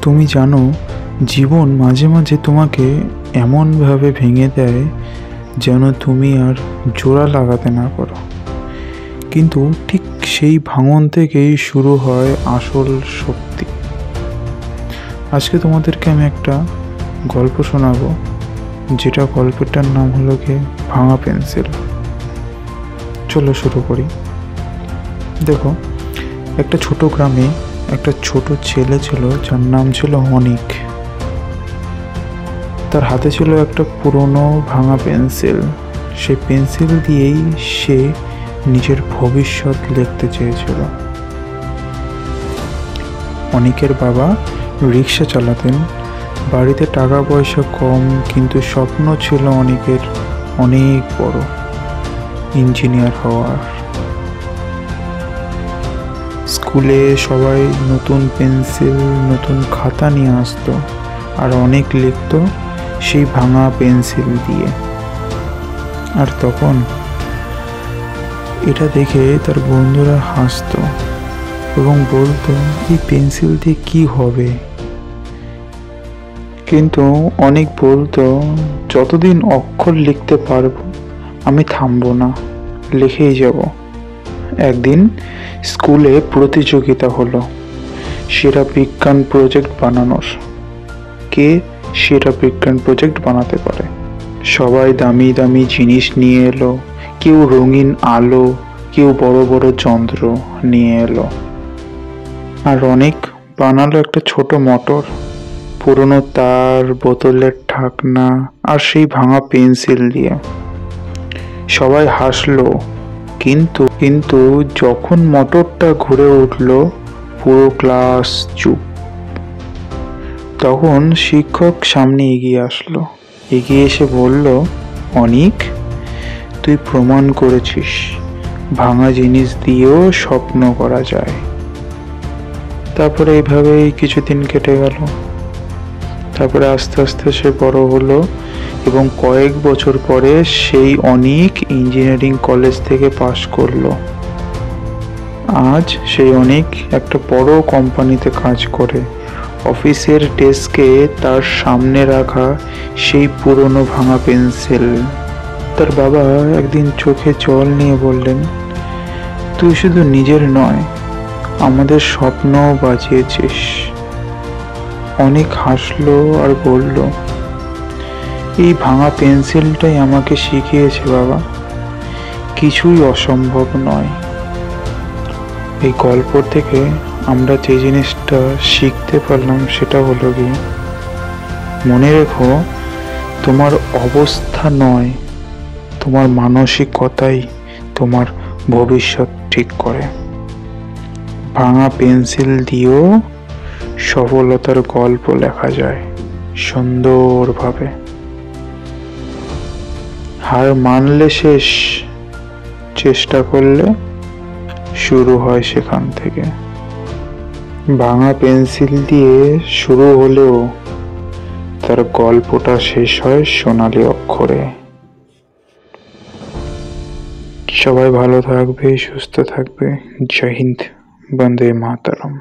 তুমি জানো, জীবন মাঝে মাঝে তোমাকে এমনভাবে ভেঙে দেয় যেন তুমি আর জোড়া লাগাতে না পারো, কিন্তু ঠিক সেই ভাঙন থেকেই শুরু হয় আসল শক্তি। আজকে তোমাদেরকে আমি একটা গল্প শোনাবো, যেটা গল্পটার নাম হলো কি ভাঙা পেন্সিল। চলো শুরু করি। দেখো, একটা ছোট গ্রামে একটা ছোট ছেলে ছিল, যার নাম ছিল অনিক। তার হাতে ছিল একটা পুরনো ভাঙা পেন্সিল। সেই পেন্সিল দিয়েই সে নিজের ভবিষ্যৎ লিখতে চেয়েছিল। অনিকের বাবা রিক্সা চালাতেন, বাড়িতে টাকা পয়সা কম, কিন্তু স্বপ্ন ছিল অনিকের অনেক বড়, ইঞ্জিনিয়ার হওয়ার। স্কুলে সবাই নতুন পেন্সিল, নতুন খাতা নিয়ে আসতো, আর অনেক লিখত সেই ভাঙা পেন্সিল দিয়ে। আর তখন এটা দেখে তার বন্ধুরা হাসতো এবং বলতো, এই পেন্সিল দিয়ে কি হবে? কিন্তু অনেক বলতো, যতদিন অক্ষর লিখতে পারবো আমি থামবো না, লিখেই যাব। একদিন স্কুলে প্রতিযোগিতা হলো সেরা বিজ্ঞান প্রজেক্ট বানানোর। কে সেরা বিজ্ঞান প্রজেক্ট বানাতে পারে? সবাই দামি দামি জিনিস নিয়ে এলো, কেউ রঙিন আলো, কেউ বড় বড় যন্ত্র নিয়ে এলো। আর অনেক বানালো একটা ছোট মোটর, পুরনো তার, বোতলের ঢাকনা আর সেই ভাঙা পেন্সিল দিয়ে। সবাই হাসলো, কিন্তু কিন্তু যখন মোটরটা ঘুরে উঠলো, পুরো ক্লাস চুপ। তখন শিক্ষক সামনে এগিয়ে আসলো, এগিয়ে এসে বলল, অনিক, তুই প্রমাণ করেছিস ভাঙা জিনিস দিয়েও স্বপ্ন করা যায়। তারপরে এইভাবেই কিছুদিন কেটে গেল। তারপরে আস্তে আস্তে সে বড় হলো এবং কয়েক বছর পরে সেই অনিক ইঞ্জিনিয়ারিং কলেজ থেকে পাশ করলো। আজ সেই অনিক একটা বড় কোম্পানিতে কাজ করে। অফিসের ডেস্কে তার সামনে রাখা সেই পুরনো ভাঙা পেন্সিল। তার বাবা একদিন চোখে জল নিয়ে বললেন, তুই শুধু নিজের নয়, আমাদের স্বপ্ন বাঁচিয়েছিস। অনেক হাসলো আর বলল, এই ভাঙা পেন্সিলটাই আমাকে শিখিয়েছে বাবা, কিছুই অসম্ভব নয়। এই গল্প থেকে আমরা যে জিনিসটা শিখতে পারলাম সেটা হলো কি, মনে রেখো, তোমার অবস্থা নয়, তোমার মানসিকতাই তোমার ভবিষ্যৎ ঠিক করে। ভাঙা পেন্সিল দিয়েও সফলতার গল্প লেখা যায় সুন্দরভাবে। হার মানলে শেষ, চেষ্টা করলে শুরু হয় সেখান থেকে। ভাঙা পেন্সিল দিয়ে শুরু হলেও তার গল্পটা শেষ হয় সোনালী অক্ষরে। সবাই ভালো থাকবে, সুস্থ থাকবে। জয় হিন্দ, বন্দে মাতরম।